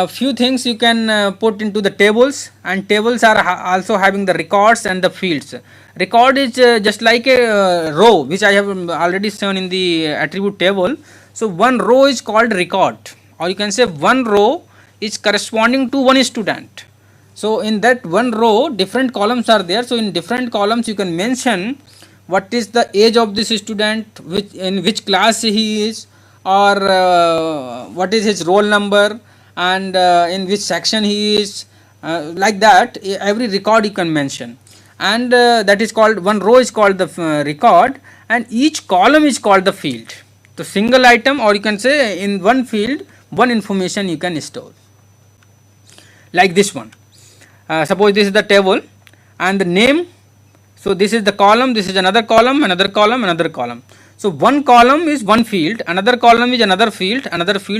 few things you can put into the tables, and tables are also having the records and the fields. Record is just like a row, which I have already shown in the attribute table. So one row is called record, or you can say one row is corresponding to one student. So in that one row different columns are there. So in different columns you can mention what is the age of this student, in which class he is, or what is his roll number, and in which section he is, like that every record you can mention. And that is called, one row is called the record, and each column is called the field. So single item, or you can say in one field one information you can store, like this one. Suppose this is the table and the name. So this is the column, this is another column, another column, another column. So one column is one field, another column is another field,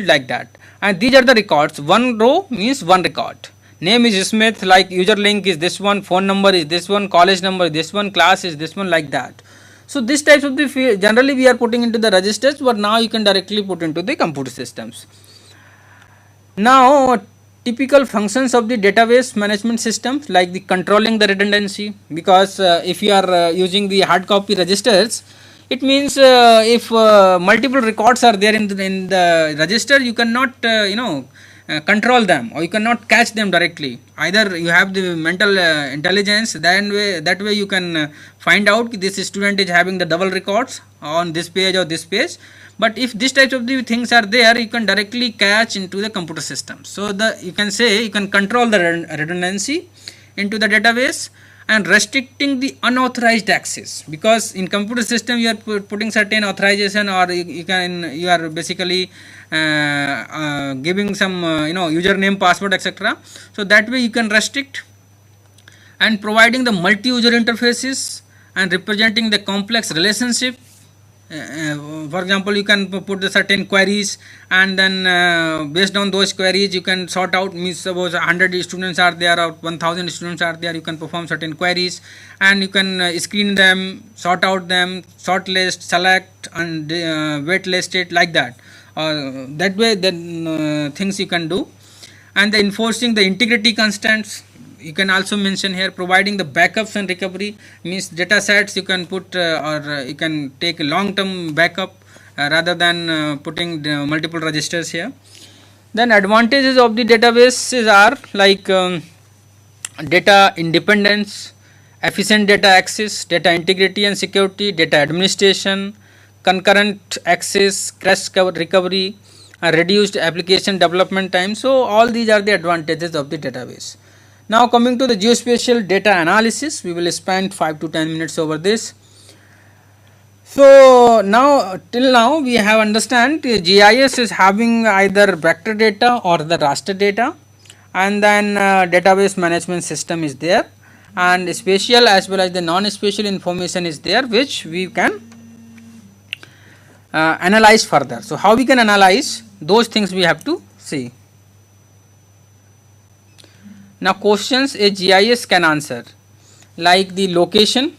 like that. And these are the records. One row means one record. Name is Smith, like user link is this one, phone number is this one, college number is this one, class is this one, like that. So this types of the field generally we are putting into the registers, but now you can directly put into the computer systems. Now typical functions of the database management system, like the controlling the redundancy, because if you are using the hard copy registers, it means if multiple records are there in the register, you cannot control them, or you cannot catch them directly. Either you have the mental intelligence, that way you can find out this student is having the double records on this page or this page. But if this types of the things are there, you can directly catch into the computer system. So you can say you can control the redundancy into the database, and restricting the unauthorized access, because in computer system you are putting certain authorization, or you are basically giving some username, password, etc. So that way you can restrict, and providing the multi-user interfaces and representing the complex relationship. For example, you can put the certain queries, and then based on those queries you can sort out, means suppose 100 students are there or 1000 students are there, you can perform certain queries, and you can screen them, sort out them, shortlist, select, and waitlist it, like that. That way then things you can do. And the enforcing the integrity constants, you can also mention here. Providing the backups and recovery, means data sets you can put or you can take a long term backup rather than putting the multiple registers here. Then advantages of the databases are like data independence, efficient data access, data integrity and security, data administration, concurrent access, crash recovery, reduced application development time. So all these are the advantages of the database. Now coming to the geospatial data analysis, we will spend 5 to 10 minutes over this. So now till now we have understand GIS is having either vector data or the raster data, and then database management system is there, and spatial as well as the non-spatial information is there, which we can analyze further. So how we can analyze those things we have to see. Now questions a GIS can answer, like the location,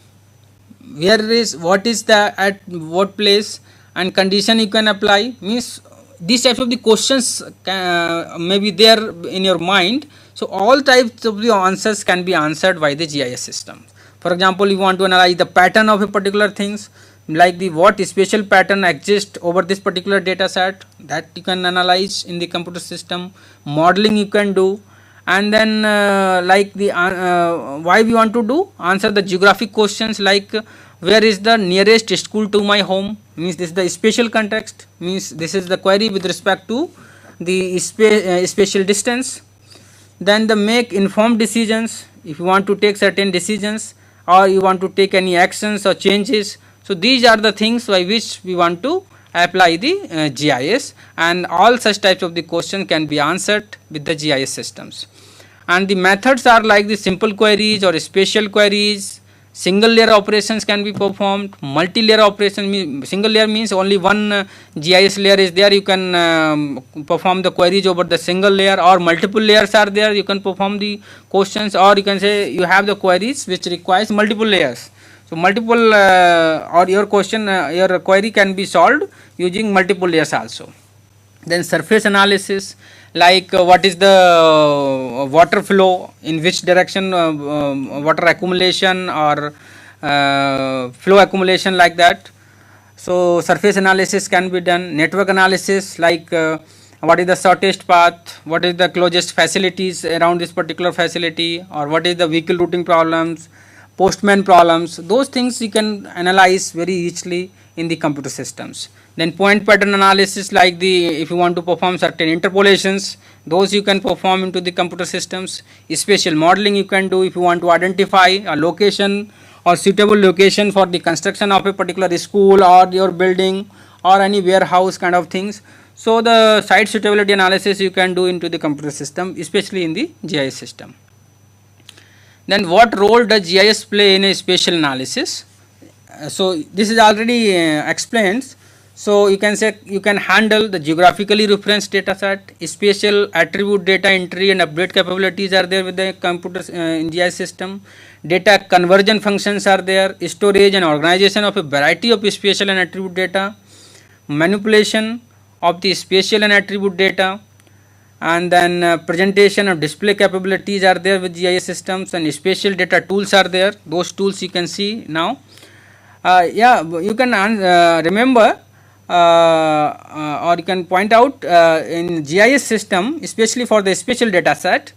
where is, what is the, at what place, and condition you can apply, means these types of the questions may be there in your mind. So all types of the answers can be answered by the GIS system. For example, you want to analyze the pattern of a particular things, like the what spatial pattern exists over this particular data set, that you can analyze in the computer system. Modeling you can do, and then like the why we want to do, answer the geographic questions, like where is the nearest school to my home, means this is the spatial context, means this is the query with respect to the spatial distance. Then the make informed decisions, if you want to take certain decisions or you want to take any actions or changes. So these are the things by which we want to apply the GIS, and all such types of the question can be answered with the GIS systems. And the methods are like the simple queries or spatial queries. Single layer operations can be performed. Multi-layer operation, single layer means only one GIS layer is there, you can perform the queries over the single layer, or multiple layers are there, you can perform the questions, or you can say you have the queries which requires multiple layers. So multiple or your question, your query can be solved using multiple layers also. Then surface analysis, like what is the water flow, in which direction water accumulation or flow accumulation, like that. So surface analysis can be done. Network analysis, like what is the shortest path, what is the closest facilities around this particular facility, or what is the vehicle routing problems, postman problems. Those things you can analyze very easily in the computer systems. Then point pattern analysis, like the if you want to perform certain interpolations, those you can perform into the computer systems. Spatial modeling you can do if you want to identify a location or suitable location for the construction of a particular school or your building or any warehouse kind of things. So the site suitability analysis you can do into the computer system, especially in the GIS system. Then what role does GIS play in a spatial analysis? So this is already explained. So you can say you can handle the geographically referenced data set, spatial attribute data entry and update capabilities are there with the computer in GIS system. Data conversion functions are there, storage and organization of a variety of spatial and attribute data, manipulation of the spatial and attribute data, and then presentation of display capabilities are there with GIS systems, and spatial data tools are there. Those tools you can see now. Yeah, you can remember or you can point out in GIS system, especially for the spatial data set,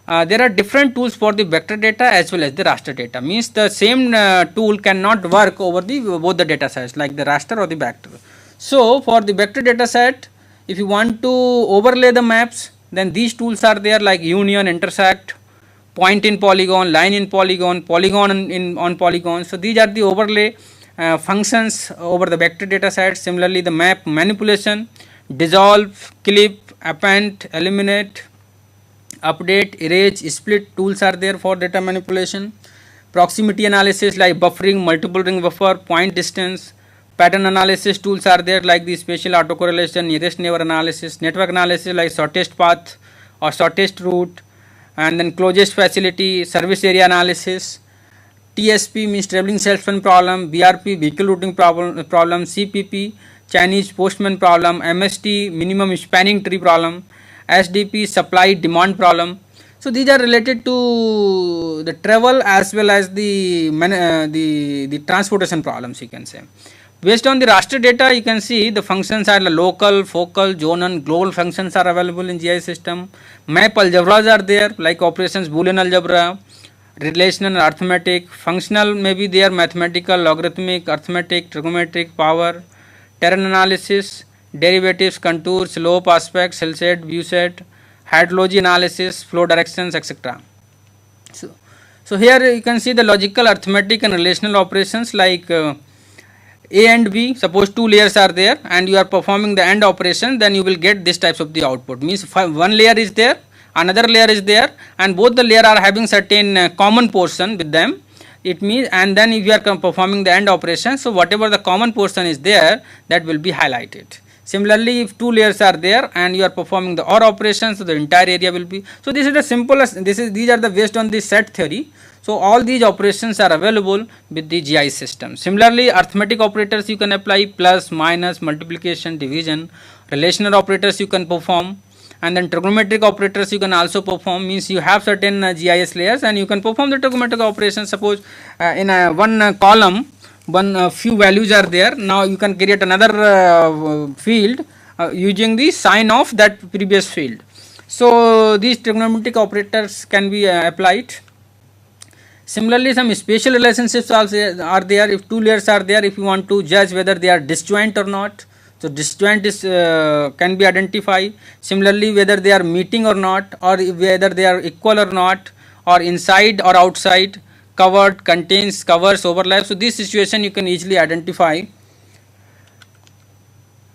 there are different tools for the vector data as well as the raster data. Means the same tool cannot work over the both the data sets, like the raster or the vector. So for the vector data set, if you want to overlay the maps, then these tools are there, like union, intersect, point in polygon, line in polygon, polygon on polygon. So these are the overlay functions over the vector data set. Similarly, the map manipulation, dissolve, clip, append, eliminate, update, erase, split tools are there for data manipulation. Proximity analysis like buffering, multiple ring buffer, point distance. Pattern analysis tools are there like the spatial autocorrelation, nearest neighbor analysis. Network analysis like shortest path or shortest route, and then closest facility, service area analysis. TSP means traveling salesman problem, BRP vehicle routing problem, CPP Chinese postman problem, MST minimum spanning tree problem, SDP supply demand problem. So these are related to the travel as well as the transportation problems, you can say. Based on the raster data, you can see the functions are local, focal, zonal, global functions are available in GIS system. Map algebras are there like operations, Boolean algebra, relational, arithmetic. Functional may be there, mathematical, logarithmic, arithmetic, trigonometric, power, terrain analysis, derivatives, contours, slope, aspects, hill set, view set, hydrology analysis, flow directions, etc. So here you can see the logical, arithmetic and relational operations like A and B. Suppose two layers are there and you are performing the AND operation, then you will get this types of the output. Means one layer is there, another layer is there, and both the layer are having certain common portion with them. It means, and then if you are performing the AND operation, so whatever the common portion is there, that will be highlighted. Similarly, if two layers are there and you are performing the OR operation, so the entire area will be. So this is the simplest. These are the based on the set theory. So all these operations are available with the GIS system. Similarly, arithmetic operators you can apply, plus, minus, multiplication, division. Relational operators you can perform, and then trigonometric operators you can also perform. Means you have certain GIS layers and you can perform the trigonometric operations. Suppose in one column, few values are there. Now you can create another field using the sign of that previous field. So these trigonometric operators can be applied. Similarly, some spatial relationships also are there. If two layers are there, if you want to judge whether they are disjoint or not, so disjoint is can be identified. Similarly, whether they are meeting or not, or whether they are equal or not, or inside or outside, covered, contains, covers, overlaps. So this situation you can easily identify.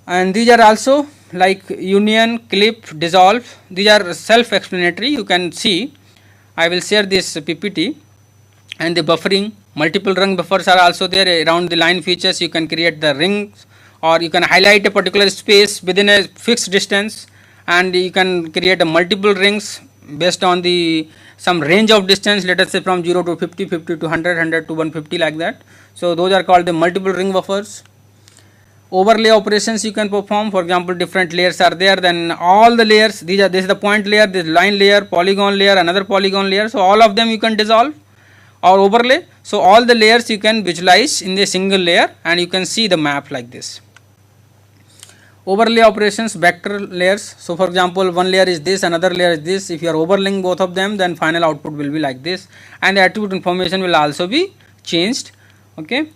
And these are also like union, clip, dissolve. These are self-explanatory. You can see. I will share this PPT. And the buffering, multiple ring buffers are also there around the line features. You can create the rings, or you can highlight a particular space within a fixed distance, and you can create a multiple rings based on the some range of distance. Let us say from 0 to 50, 50 to 100, 100 to 150, like that. So those are called the multiple ring buffers. Overlay operations you can perform. For example, different layers are there. Then all the layers, this is the point layer, this line layer, polygon layer, another polygon layer. So all of them you can dissolve or overlay. So all the layers you can visualize in a single layer and you can see the map like this. Overlay operations, vector layers. So for example, one layer is this, another layer is this. If you are overlaying both of them, then final output will be like this, and the attribute information will also be changed. Okay.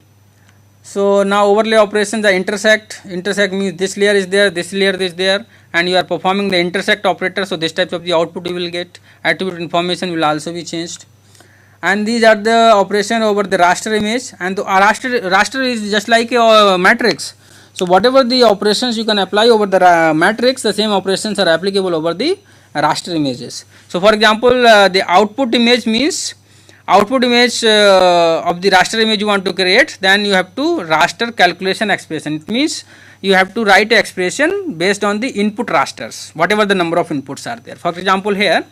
So now overlay operations are intersect. Intersect means this layer is there, this layer is there, and you are performing the intersect operator. So this types of the output you will get. Attribute information will also be changed. And these are the operation over the raster image, and the raster is just like a matrix. So whatever the operations you can apply over the matrix, the same operations are applicable over the raster images. So for example, the output image means output image of the raster image you want to create, then you have to raster calculation expression. It means you have to write an expression based on the input rasters, whatever the number of inputs are there. For example, here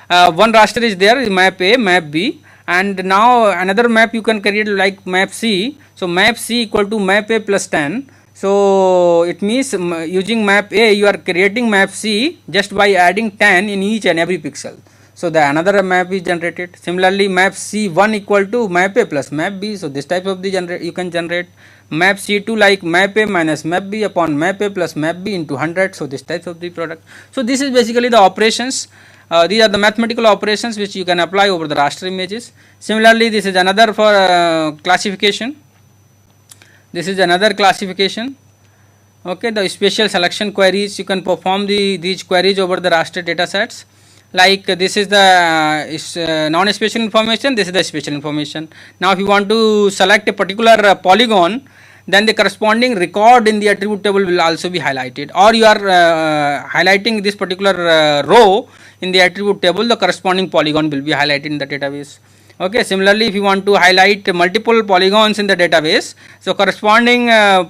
one raster is there, map A, map B, and now another map you can create like map C. So map C equal to map A plus 10. So it means using map A you are creating map C just by adding 10 in each and every pixel. So the another map is generated. Similarly, map C1 equal to map A plus map B. So this type of the you can generate. Map C2 like map A minus map B upon map A plus map B into 100. So this type of the product. So this is basically the operations. These are the mathematical operations which you can apply over the raster images. Similarly, this is another for classification. This is another classification. Okay, the spatial selection queries, you can perform these queries over the raster data sets. like this is the non-spatial information, this is the spatial information. Now if you want to select a particular polygon, then the corresponding record in the attribute table will also be highlighted, or you are highlighting this particular row in the attribute table, the corresponding polygon will be highlighted in the database. Okay, similarly if you want to highlight multiple polygons in the database, so corresponding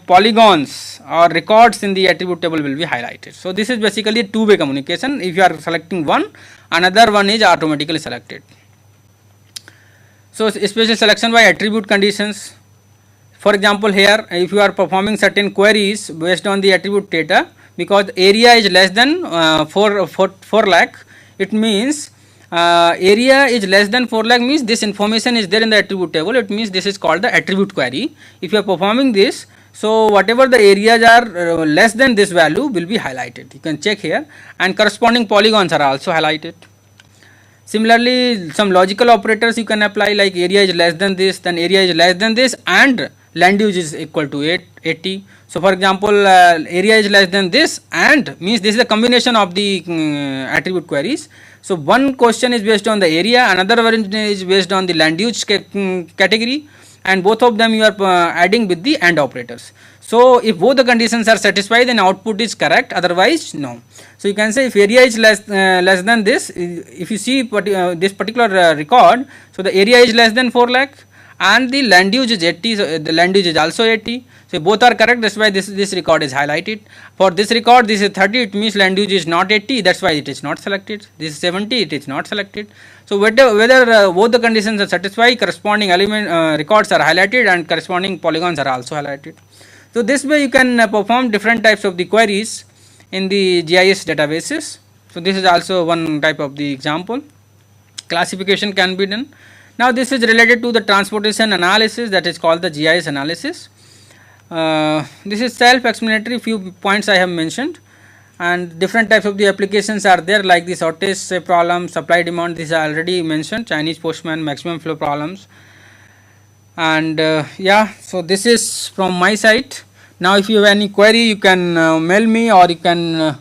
polygons or records in the attribute table will be highlighted. So this is basically two-way communication. If you are selecting one, another one is automatically selected. So spatial selection by attribute conditions. For example, here if you are performing certain queries based on the attribute data, because area is less than 4 lakh, it means area is less than 4 lakh means this information is there in the attribute table. It means this is called the attribute query. If you are performing this, so whatever the areas are less than this value will be highlighted. You can check here, and corresponding polygons are also highlighted. Similarly, some logical operators you can apply, like area is less than this, then area is less than this, and land use is equal to 80. So for example, area is less than this, and means this is a combination of the attribute queries. So one question is based on the area, another one is based on the land use category, and both of them you are adding with the AND operators. So if both the conditions are satisfied, then output is correct, otherwise no. So you can say if area is less than this, if you see this particular record, so the area is less than 4 lakh and the land use is 80, so the land use is also 80. So both are correct, that's why this record is highlighted. For this record, this is 30, it means land use is not 80, that's why it is not selected. This is 70, it is not selected. So whether both the conditions are satisfied, corresponding element records are highlighted and corresponding polygons are also highlighted. So this way you can perform different types of the queries in the GIS databases. So this is also one type of the example. Classification can be done. Now this is related to the transportation analysis, that is called the GIS analysis. This is self-explanatory, few points I have mentioned, and different types of the applications are there, like the shortage problem, supply demand, this I already mentioned, Chinese postman, maximum flow problems. And yeah, so this is from my side. Now if you have any query, you can mail me, or you can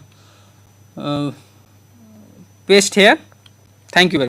paste here. Thank you very much.